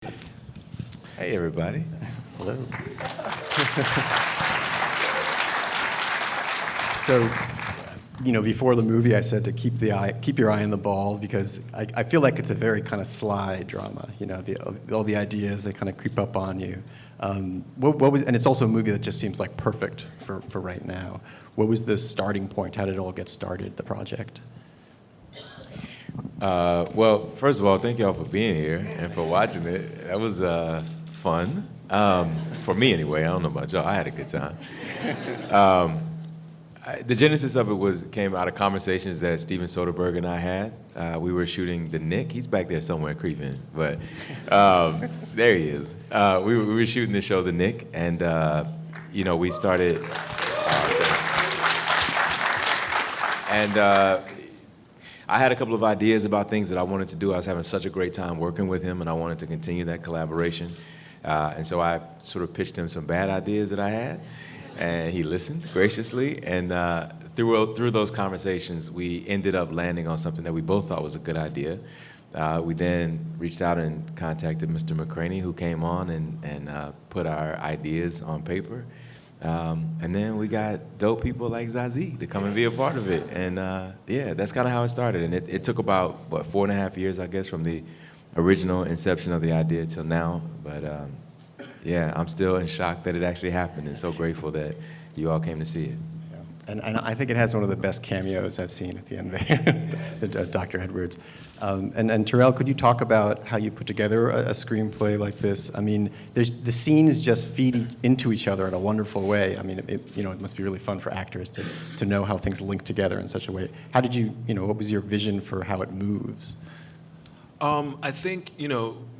Hey, everybody. Hello. So, before the movie, I said to keep your eye on the ball, because I feel like it's a very kind of sly drama. All the ideas, they kind of creep up on you. And it's also a movie that just seems like perfect for right now. What was the starting point? How did it all get started, the project? Well, first of all, thank y'all for being here and for watching it. That was fun. For me, anyway. I don't know about y'all. I had a good time. The genesis of it came out of conversations that Steven Soderbergh and I had. We were shooting The Nick. He's back there somewhere creeping, but there he is. We were shooting the show The Nick, and we started. I had a couple of ideas about things that I wanted to do. I was having such a great time working with him, and I wanted to continue that collaboration. And so I sort of pitched him some bad ideas that I had, and he listened graciously. And through those conversations, we ended up landing on something that we both thought was a good idea. We then reached out and contacted Mr. McCraney, who came on and put our ideas on paper. And then we got dope people like Zazie to come and be a part of it. And that's kind of how it started. And it took about, 4.5 years, I guess, from the original inception of the idea till now. But I'm still in shock that it actually happened, and so grateful that you all came to see it. Yeah. And I think it has one of the best cameos I've seen at the end there, Dr. Edwards. And Tarell, could you talk about how you put together a screenplay like this? I mean, the scenes just feed into each other in a wonderful way. I mean, it must be really fun for actors to know how things link together in such a way. How did you, what was your vision for how it moves? I think,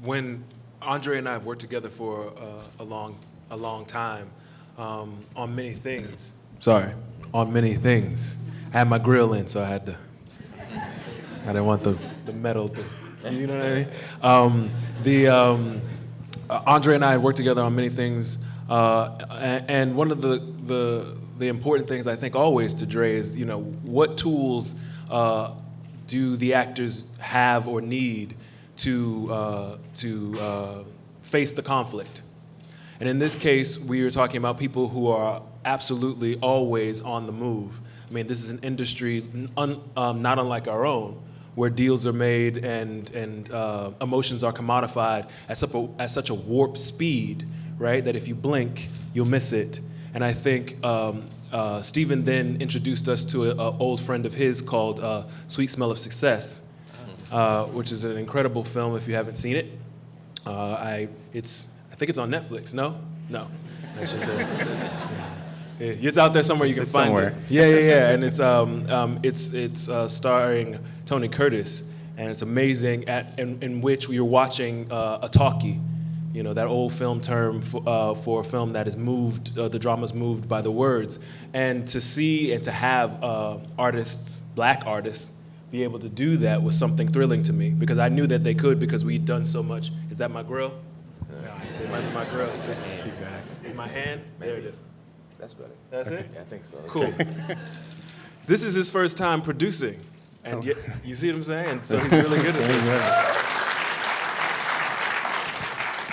when André and I have worked together for a long time on many things. On many things. I had my grill in, so I didn't want the metal, you know what I mean? André and I had worked together on many things, and one of the important things I think always to Dre is, what tools do the actors have or need to face the conflict? And in this case, we were talking about people who are absolutely always on the move. I mean, this is an industry not unlike our own, where deals are made and emotions are commodified at such a warp speed, right? That if you blink, you'll miss it. And I think Steven then introduced us to an old friend of his called Sweet Smell of Success, which is an incredible film if you haven't seen it. I think it's on Netflix. No, I shouldn't say it. It's out there somewhere. You can find somewhere. it. Yeah, and it's starring Tony Curtis, and it's amazing. In which we were watching a talkie, that old film term for a film that is moved. The drama's moved by the words, and to see and to have black artists, be able to do that was something thrilling to me, because I knew that they could, because we'd done so much. Is that my grill? Say my grill. Is my hand? There it is. That's better. That's it? Yeah, I think so. Cool. This is his first time producing, and yet, you see what I'm saying? And so he's really good at this.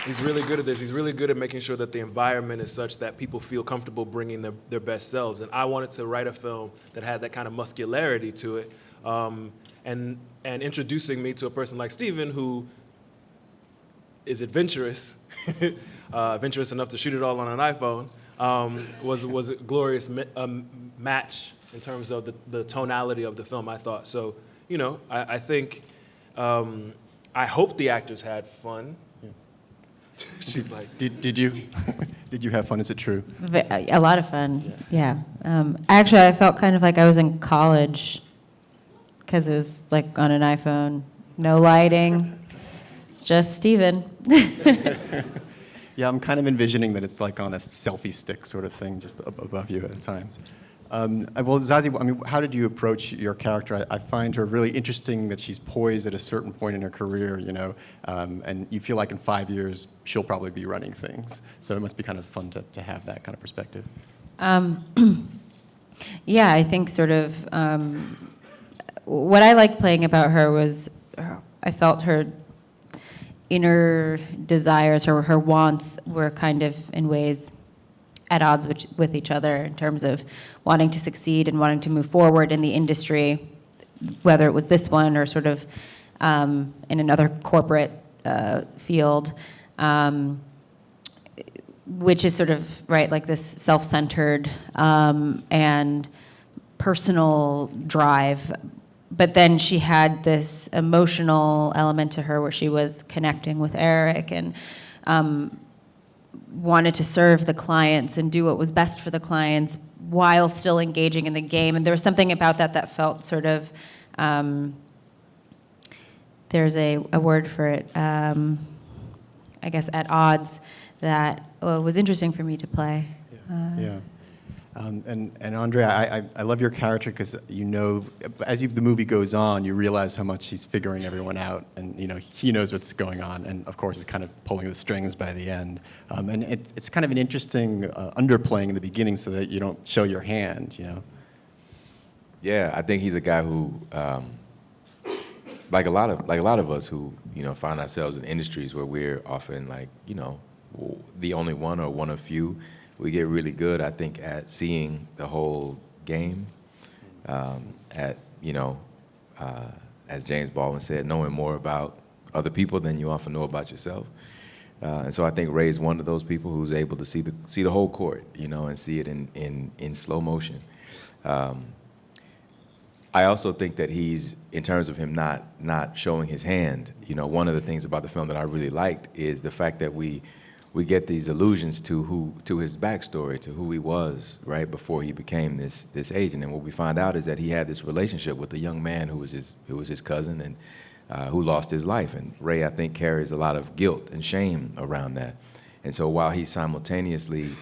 He's really good at this. He's really good at making sure that the environment is such that people feel comfortable bringing their best selves. And I wanted to write a film that had that kind of muscularity to it, and introducing me to a person like Steven, who is adventurous, adventurous enough to shoot it all on an iPhone, was a glorious match in terms of the tonality of the film, I thought. So, I think, I hope the actors had fun. She's like, did you? Did you have fun? Is it true? A lot of fun, yeah. Actually, I felt kind of like I was in college, because it was like on an iPhone, no lighting, just Steven. Yeah, I'm kind of envisioning that it's like on a selfie stick sort of thing, just above you at times. Well, Zazie, how did you approach your character? I find her really interesting, that she's poised at a certain point in her career, and you feel like in 5 years she'll probably be running things. So it must be kind of fun to have that kind of perspective. Yeah, I think sort of what I liked playing about her was I felt her inner desires, her wants were kind of in ways at odds with each other in terms of wanting to succeed and wanting to move forward in the industry, whether it was this one or sort of in another corporate field, which is sort of, right, like this self-centered and personal drive. But then she had this emotional element to her where she was connecting with Eric and wanted to serve the clients and do what was best for the clients while still engaging in the game. And there was something about that felt sort of, there's a word for it, I guess at odds, that was interesting for me to play. Yeah. And André, I love your character because as the movie goes on, you realize how much he's figuring everyone out, and he knows what's going on, and of course, is kind of pulling the strings by the end. And it's kind of an interesting underplaying in the beginning so that you don't show your hand. Yeah, I think he's a guy who, like a lot of us who find ourselves in industries where we're often the only one or one of few. We get really good, I think, at seeing the whole game, as James Baldwin said, knowing more about other people than you often know about yourself. And so I think Ray's one of those people who's able to see the whole court, and see it in slow motion. I also think that he's, in terms of him not showing his hand, one of the things about the film that I really liked is the fact that we get these allusions to his backstory, to who he was right before he became this agent. And what we find out is that he had this relationship with a young man who was his cousin and who lost his life. And Ray, I think, carries a lot of guilt and shame around that. And so while he's simultaneously,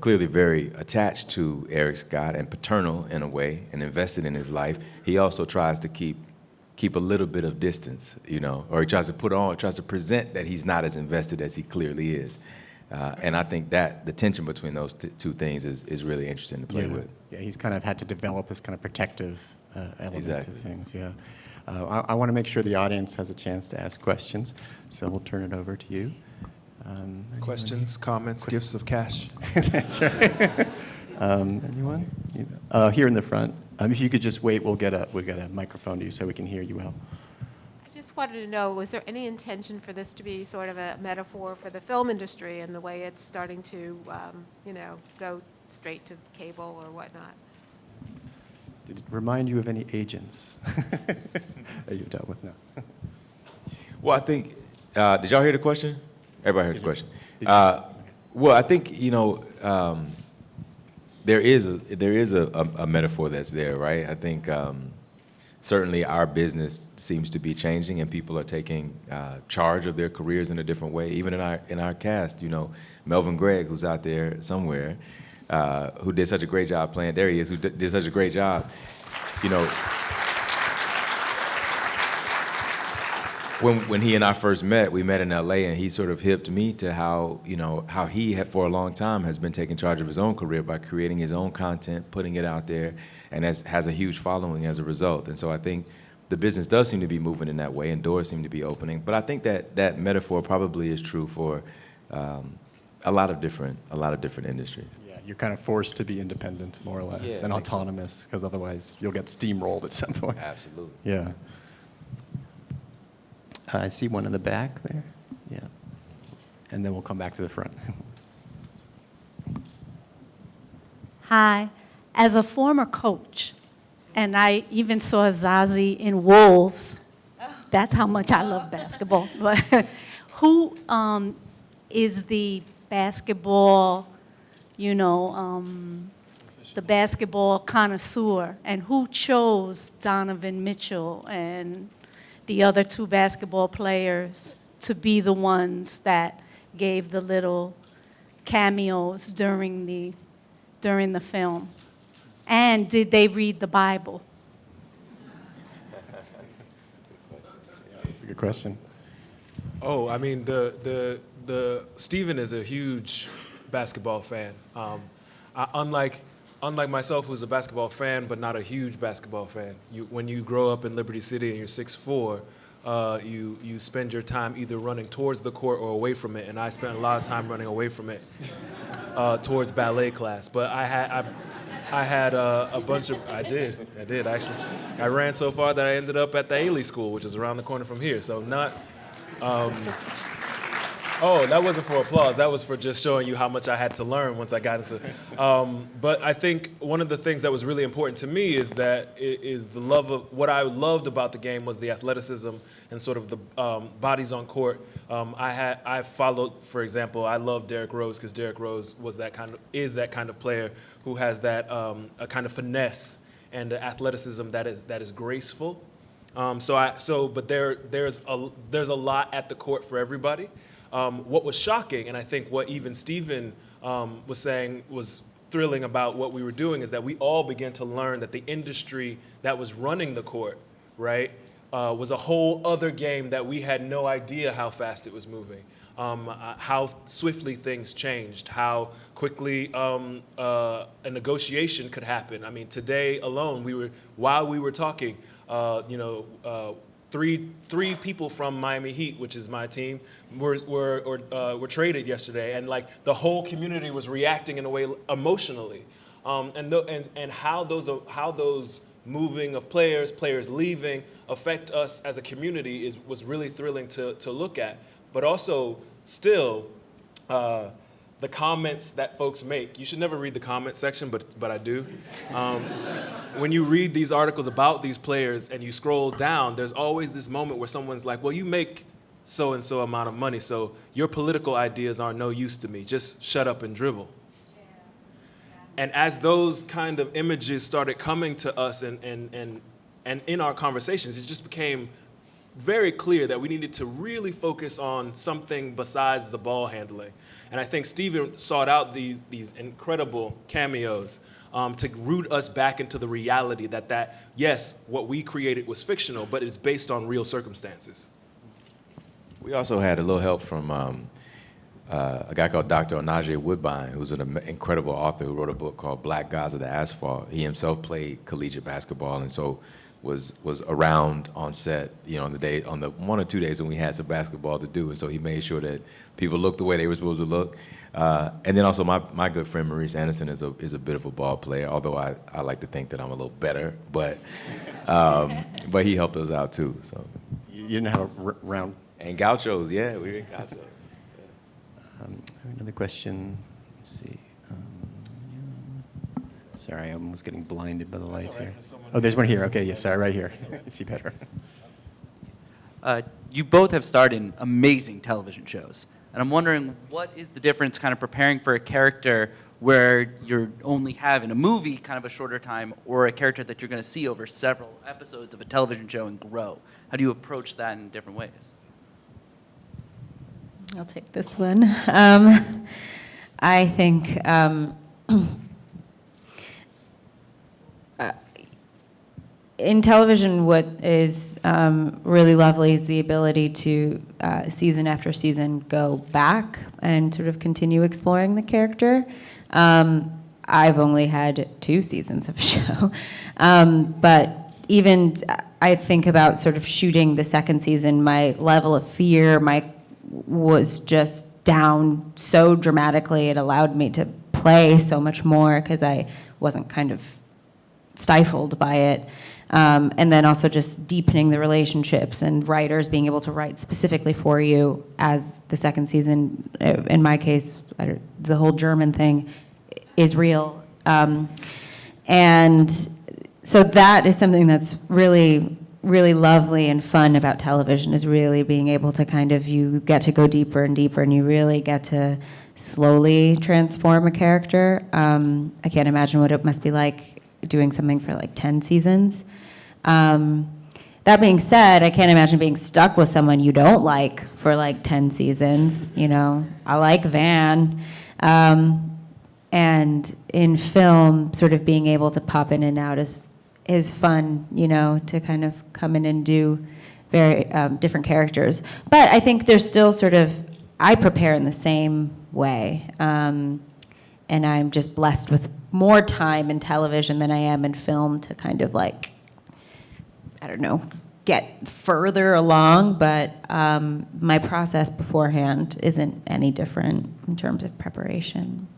clearly very attached to Eric Scott and paternal in a way and invested in his life, he also tries to keep a little bit of distance, or he tries to present that he's not as invested as he clearly is. And I think that the tension between those two things is really interesting to play with. Yeah, he's kind of had to develop this kind of protective element Exactly. to things, yeah. I want to make sure the audience has a chance to ask questions, so we'll turn it over to you. Questions, comments, gifts of cash? That's right. Anyone? Here in the front. If you could just wait, we'll get a microphone to you so we can hear you well. I just wanted to know, was there any intention for this to be sort of a metaphor for the film industry and the way it's starting to, go straight to cable or whatnot? Did it remind you of any agents that you've dealt with now? Well, I think, did y'all hear the question? Everybody heard the question. Well, I think, there is a metaphor that's there, right? I think certainly our business seems to be changing, and people are taking charge of their careers in a different way. Even in our cast, Melvin Gregg, who's out there somewhere, who did such a great job playing. There he is, who did such a great job. When he and I first met, we met in LA, and he sort of hipped me to how he had for a long time has been taking charge of his own career by creating his own content, putting it out there, and has a huge following as a result. And so I think the business does seem to be moving in that way, and doors seem to be opening. But I think that metaphor probably is true for a lot of different industries. Yeah, you're kind of forced to be independent, more or less, and autonomous, because otherwise you'll get steamrolled at some point. Absolutely. Yeah. I see one in the back there. Yeah. And then we'll come back to the front. Hi. As a former coach, and I even saw Zazie in Wolves, that's how much I love basketball. But who is the basketball, the basketball connoisseur, and who chose Donovan Mitchell and the other two basketball players to be the ones that gave the little cameos during the film? And did they read the Bible? That's a good question. Oh, I mean, the Steven is a huge basketball fan. Unlike myself, who's a basketball fan but not a huge basketball fan. When you grow up in Liberty City and you're 6'4", you spend your time either running towards the court or away from it, and I spent a lot of time running away from it towards ballet class. But I had a bunch of, I did actually. I ran so far that I ended up at the Ailey School, which is around the corner from here. So not, oh, that wasn't for applause. That was for just showing you how much I had to learn once I got into, but I think one of the things that was really important to me is the love of, what I loved about the game was the athleticism and sort of the bodies on court. I followed, for example, I love Derrick Rose because Derrick Rose is that kind of player who has that a kind of finesse and the athleticism that is graceful. But there's a lot at the court for everybody. What was shocking, and I think what even Stephen was saying was thrilling about what we were doing, is that we all began to learn that the industry that was running the court, right, was a whole other game that we had no idea how fast it was moving, how swiftly things changed, how quickly a negotiation could happen. I mean, today alone, while we were talking, three people from Miami Heat, which is my team, were traded yesterday, and like the whole community was reacting in a way emotionally, and how those moving of players leaving affect us as a community was really thrilling to look at. But also still, the comments that folks make. You should never read the comment section, but I do. When you read these articles about these players and you scroll down, there's always this moment where someone's like, well, you make so-and-so amount of money, so your political ideas are no use to me. Just shut up and dribble. And as those kind of images started coming to us and in our conversations, it just became very clear that we needed to really focus on something besides the ball handling. And I think Stephen sought out these incredible cameos to root us back into the reality that yes, what we created was fictional, but it's based on real circumstances. We also had a little help from a guy called Dr. Onaje Woodbine, who's an incredible author who wrote a book called Black Gods of the Asphalt. He himself played collegiate basketball, and so was around on set, on the 1 or 2 days when we had some basketball to do, and so he made sure that people looked the way they were supposed to look. And then also my good friend Maurice Anderson is a bit of a ball player, although I like to think that I'm a little better, but he helped us out too. So You didn't have a round. And gauchos, yeah, we did gauchos. I have another question. Let's see. Sorry, I was getting blinded by the lights here. Oh, there's one here. Okay, yes, sorry, right here. I see better. You both have starred in amazing television shows. And I'm wondering, what is the difference kind of preparing for a character where you're only having a movie kind of a shorter time, or a character that you're going to see over several episodes of a television show and grow? How do you approach that in different ways? I'll take this one. I think in television, what is really lovely is the ability to, season after season, go back and sort of continue exploring the character. I've only had 2 seasons of a show, but even I think about sort of shooting the second season, my level of fear was just down so dramatically. It allowed me to play so much more because I wasn't kind of stifled by it. And then also just deepening the relationships and writers being able to write specifically for you as the second season, in my case, the whole German thing is real. And so that is something that's really, really lovely and fun about television, is really being able to kind of, you get to go deeper and deeper, and you really get to slowly transform a character. I can't imagine what it must be like doing something for like 10 seasons. That being said, I can't imagine being stuck with someone you don't like for like 10 seasons. I like Van. And in film, sort of being able to pop in and out is fun, to kind of come in and do very different characters. But I think there's still sort of, I prepare in the same way. And I'm just blessed with more time in television than I am in film to kind of like, I don't know, get further along, but my process beforehand isn't any different in terms of preparation.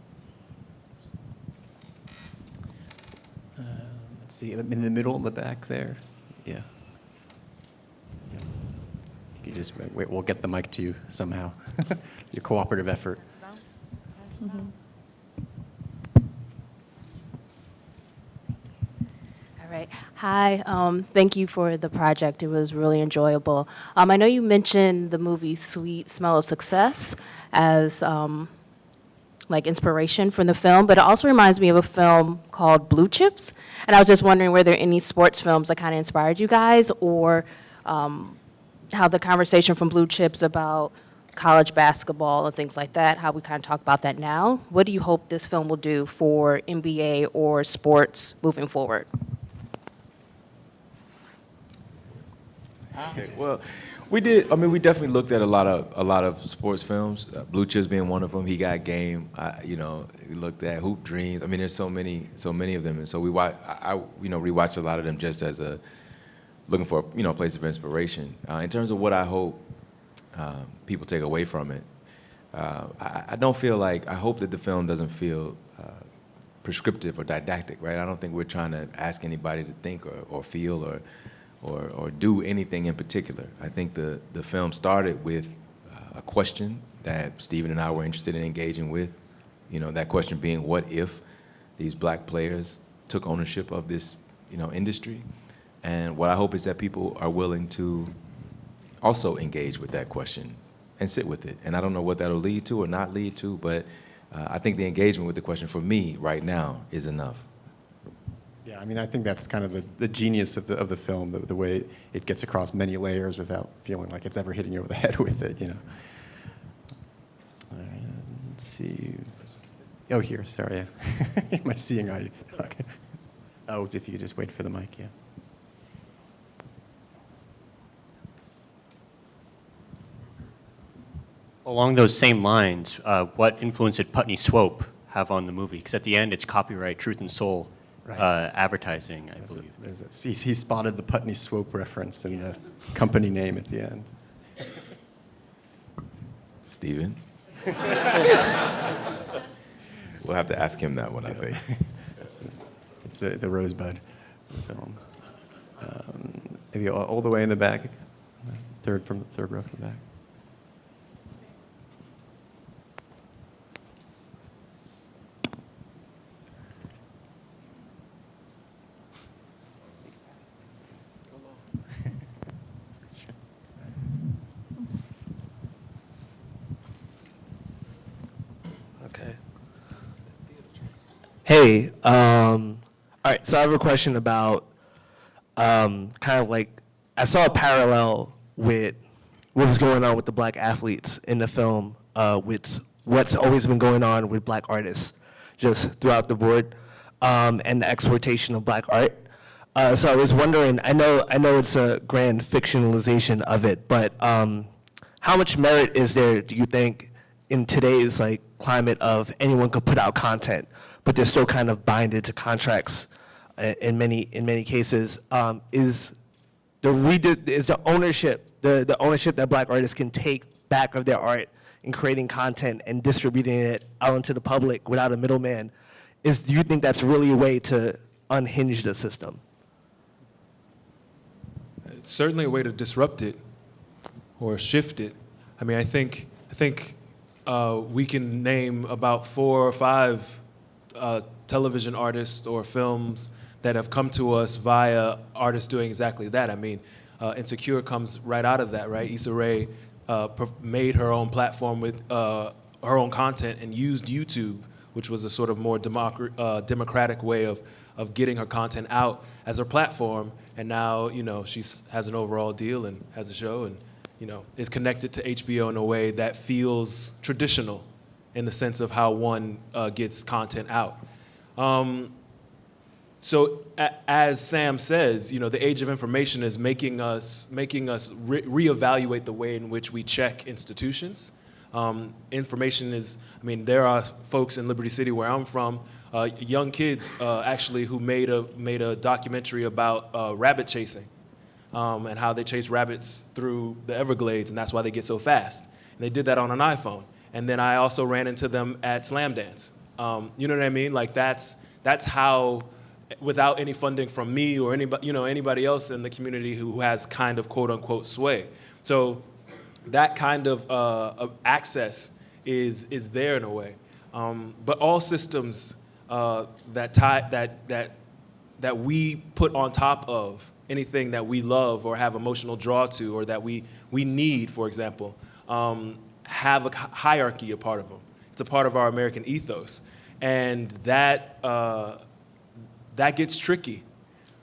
Let's see, in the middle, in the back there. Yeah. You just wait, we'll get the mic to you somehow. Your cooperative effort. All right. Hi. Thank you for the project. It was really enjoyable. I know you mentioned the movie Sweet Smell of Success as like inspiration from the film, but it also reminds me of a film called Blue Chips. And I was just wondering, were there any sports films that kind of inspired you guys, or how the conversation from Blue Chips about college basketball and things like that, how we kind of talk about that now? What do you hope this film will do for NBA or sports moving forward? Okay, well, we did. I mean, we definitely looked at a lot of sports films. Blue Chips being one of them. He Got Game. We looked at Hoop Dreams. I mean, there's so many of them, and so we rewatched a lot of them just as looking for a place of inspiration. In terms of what I hope people take away from it, I don't feel like, I hope that the film doesn't feel prescriptive or didactic, right? I don't think we're trying to ask anybody to think or feel or do anything in particular. I think the film started with a question that Stephen and I were interested in engaging with. That question being, what if these black players took ownership of this industry? And what I hope is that people are willing to also engage with that question and sit with it. And I don't know what that'll lead to or not lead to, but I think the engagement with the question for me right now is enough. Yeah, I mean, I think that's kind of the genius of the film, the way it gets across many layers without feeling like it's ever hitting you over the head with it, All right, let's see. Oh, here, sorry. My seeing eye talking. Oh, if you could just wait for the mic, yeah. Along those same lines, what influence did Putney Swope have on the movie? Because at the end, it's copyright, Truth and Soul advertising, I believe. He spotted the Putney Swope reference in the company name at the end. Stephen? We'll have to ask him that one, I think. It's the rosebud of the film. Maybe all the way in the back, third row from the back. Hey, all right, so I have a question about kind of like, I saw a parallel with what was going on with the black athletes in the film, with what's always been going on with black artists just throughout the board, and the exploitation of black art. So I was wondering, I know it's a grand fictionalization of it, but how much merit is there, do you think, in today's climate of anyone could put out content, but they're still kind of binded to contracts in many cases? Is the ownership that black artists can take back of their art in creating content and distributing it out into the public without a middleman? Do you think that's really a way to unhinge the system? It's certainly a way to disrupt it or shift it. I mean, I think we can name about 4 or 5 television artists or films that have come to us via artists doing exactly that. I mean, Insecure comes right out of that, right? Issa Rae made her own platform with her own content and used YouTube, which was a sort of more democratic way of getting her content out as her platform. And now, she has an overall deal and has a show and, is connected to HBO in a way that feels traditional in the sense of how one gets content out. So as Sam says, the age of information is making us reevaluate the way in which we check institutions. Information is, there are folks in Liberty City where I'm from, young kids actually who made a documentary about rabbit chasing, and how they chase rabbits through the Everglades, and that's why they get so fast. And they did that on an iPhone. And then I also ran into them at Slam Dance. You know what I mean? Like that's how, without any funding from me or anybody else in the community who has kind of quote unquote sway. So that kind of access is there in a way. But all systems that we put on top of anything that we love or have emotional draw to or that we need, for example, have a hierarchy a part of them. It's a part of our American ethos. And that gets tricky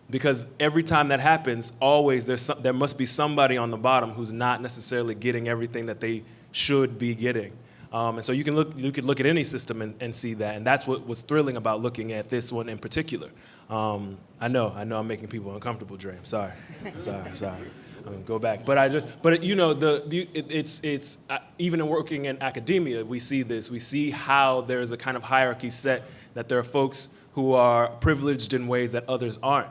because every time that happens, always there must be somebody on the bottom who's not necessarily getting everything that they should be getting. And so you could look at any system and see that, and that's what was thrilling about looking at this one in particular. I know I'm making people uncomfortable, Dre. I'm sorry. I'm gonna go back, but you know, it's even in working in academia, we see this. We see how there's a kind of hierarchy set, that there are folks who are privileged in ways that others aren't.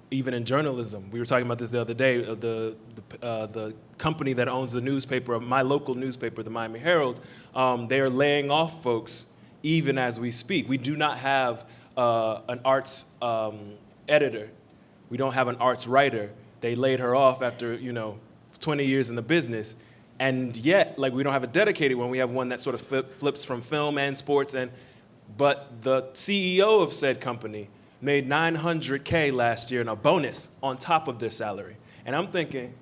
Even in journalism, we were talking about this the other day. The company that owns the newspaper, my local newspaper, the Miami Herald, they are laying off folks even as we speak. We do not have an arts editor. We don't have an arts writer. They laid her off after 20 years in the business, and yet we don't have a dedicated one. We have one that sort of flips from film and sports, but the CEO of said company made $900K last year in a bonus on top of their salary. And I'm thinking,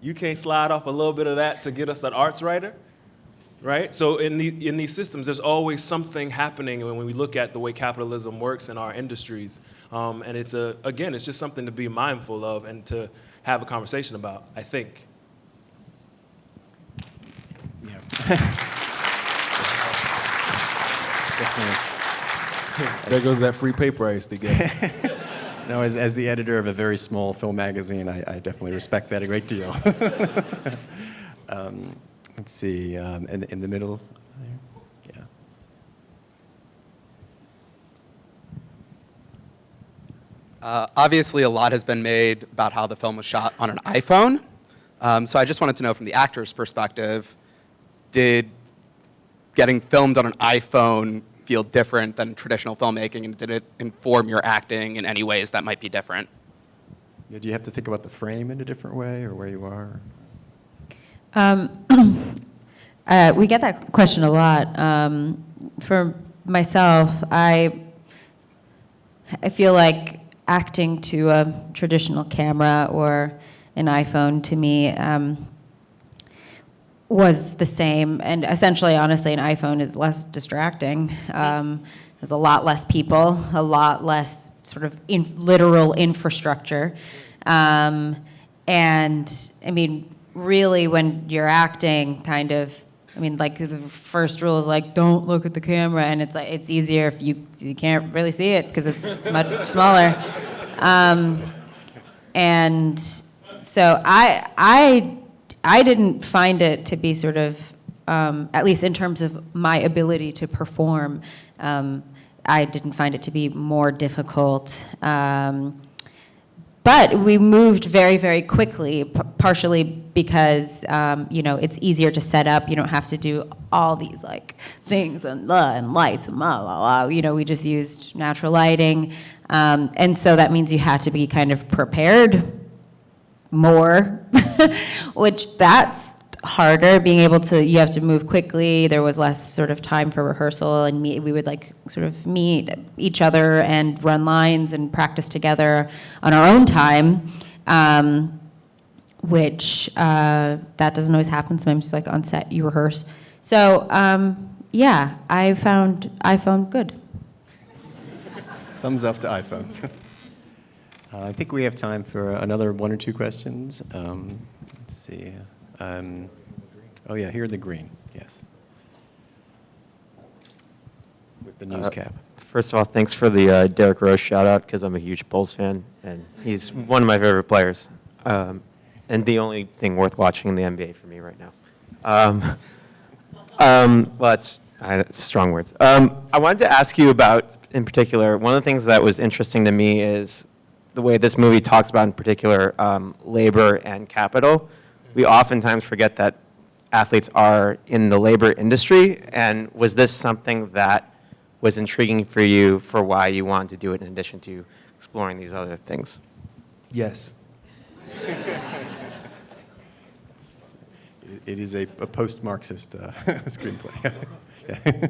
you can't slide off a little bit of that to get us an arts writer, right? So in these systems, there's always something happening when we look at the way capitalism works in our industries. And it's just something to be mindful of and to have a conversation about, I think. Yeah. Definitely. There goes that free paper I used to get. No, as the editor of a very small film magazine, I definitely respect that a great deal. Let's see, in the middle there? Yeah. Obviously, a lot has been made about how the film was shot on an iPhone. So I just wanted to know, from the actor's perspective, did getting filmed on an iPhone feel different than traditional filmmaking, and did it inform your acting in any ways that might be different? Yeah, do you have to think about the frame in a different way, or where you are? We get that question a lot. For myself, I feel like acting to a traditional camera or an iPhone, to me, was the same. And essentially, honestly, an iPhone is less distracting. There's a lot less people, a lot less sort of literal infrastructure. And I mean, really, when you're acting, the first rule is don't look at the camera, and it's easier if you can't really see it because it's much smaller. And so I didn't find it to be sort of, at least in terms of my ability to perform, I didn't find it to be more difficult. But we moved very, very quickly, partially because, it's easier to set up. You don't have to do all these things and lights and blah, blah, blah. We just used natural lighting. And so that means you had to be kind of prepared more, which that's harder, you have to move quickly. There was less sort of time for rehearsal, and we would sort of meet each other and run lines and practice together on our own time, which that doesn't always happen. Sometimes on set you rehearse. So yeah, I found iPhone good. Thumbs up to iPhones. I think we have time for another one or two questions. Let's see. Oh yeah, here in the green, yes. With the news cap. First of all, thanks for the Derrick Rose shout out, because I'm a huge Bulls fan, and he's one of my favorite players. And the only thing worth watching in the NBA for me right now. Well, it's strong words. I wanted to ask you about, in particular, one of the things that was interesting to me is the way this movie talks about in particular labor and capital, we oftentimes forget that athletes are in the labor industry. And was this something that was intriguing for you for why you wanted to do it in addition to exploring these other things? Yes. It is a post-Marxist screenplay. Yeah.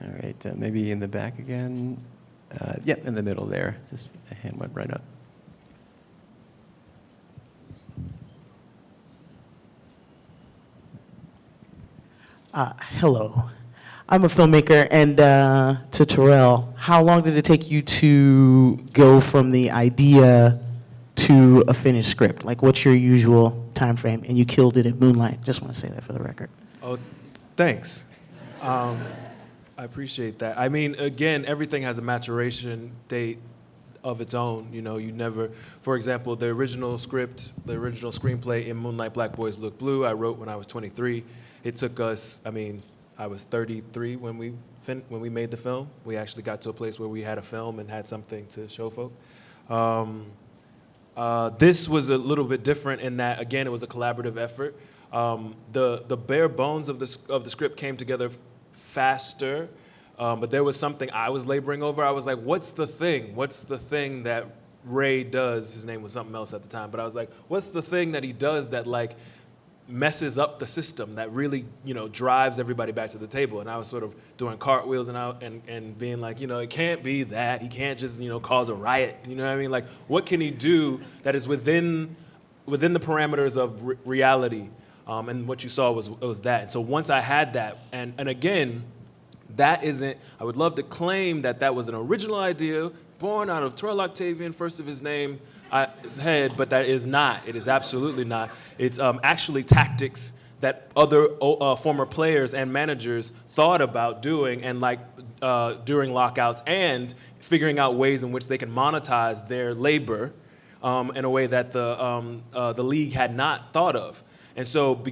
All right, maybe in the back again. Yeah, in the middle there. Just a hand went right up. Hello. I'm a filmmaker, and to Tarell, how long did it take you to go from the idea to a finished script? Like, what's your usual time frame? And you killed it at Moonlight. Just want to say that for the record. Oh, thanks. I appreciate that. I mean, again, everything has a maturation date of its own. You know, you never, for example, the original script, the original screenplay in Moonlight, Black Boys Look Blue, I wrote when I was 23. It took us, I mean, I was 33 when we made the film. We actually got to a place where we had a film and had something to show folk. This was a little bit different in that, again, it was a collaborative effort. The bare bones of the script came together faster, but there was something I was laboring over. I was like, what's the thing? What's the thing that Ray does? His name was something else at the time, but I was like, what's the thing that he does that like messes up the system, that really, you know, drives everybody back to the table? And I was sort of doing cartwheels and being like, you know, it can't be that. He can't just, you know, cause a riot. You know what I mean? Like, what can he do that is within the parameters of reality? And what you saw was that. And so once I had that, and again, that isn't, I would love to claim that that was an original idea born out of Tarell Octavian, first of his name, his head, but that is not. It is absolutely not. It's actually tactics that other former players and managers thought about doing, and like during lockouts, and figuring out ways in which they can monetize their labor in a way that the league had not thought of. And so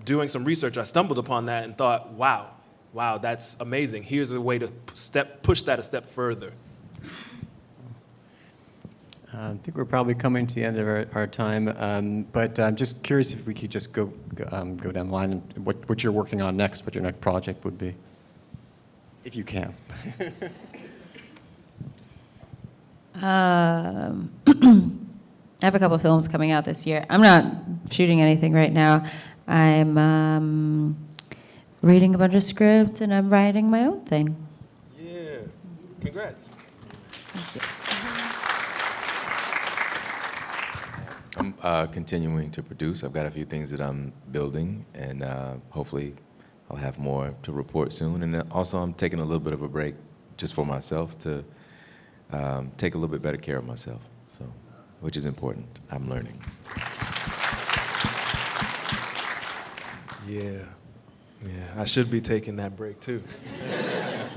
doing some research, I stumbled upon that and thought, wow, that's amazing. Here's a way to push that a step further. I think we're probably coming to the end of our time, but I'm just curious if we could just go down the line and what you're working on next, what your next project would be, if you can. I have a couple of films coming out this year. I'm not shooting anything right now. I'm reading a bunch of scripts, and I'm writing my own thing. Yeah, congrats. I'm continuing to produce. I've got a few things that I'm building, and hopefully I'll have more to report soon. And then also I'm taking a little bit of a break just for myself to take a little bit better care of myself, so, which is important. I'm learning. Yeah, I should be taking that break too.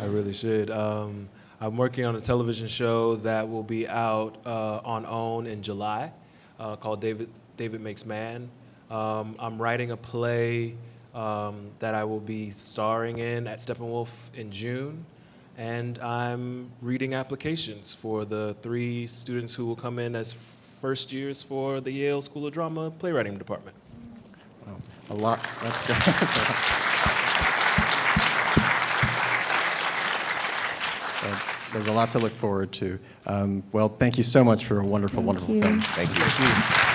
I really should. I'm working on a television show that will be out on OWN in July. Called David Makes Man. I'm writing a play that I will be starring in at Steppenwolf in June, and I'm reading applications for the 3 students who will come in as first years for the Yale School of Drama playwriting department. Wow. A lot. That's good. There's a lot to look forward to. Well, thank you so much for a wonderful, wonderful film. Thank you.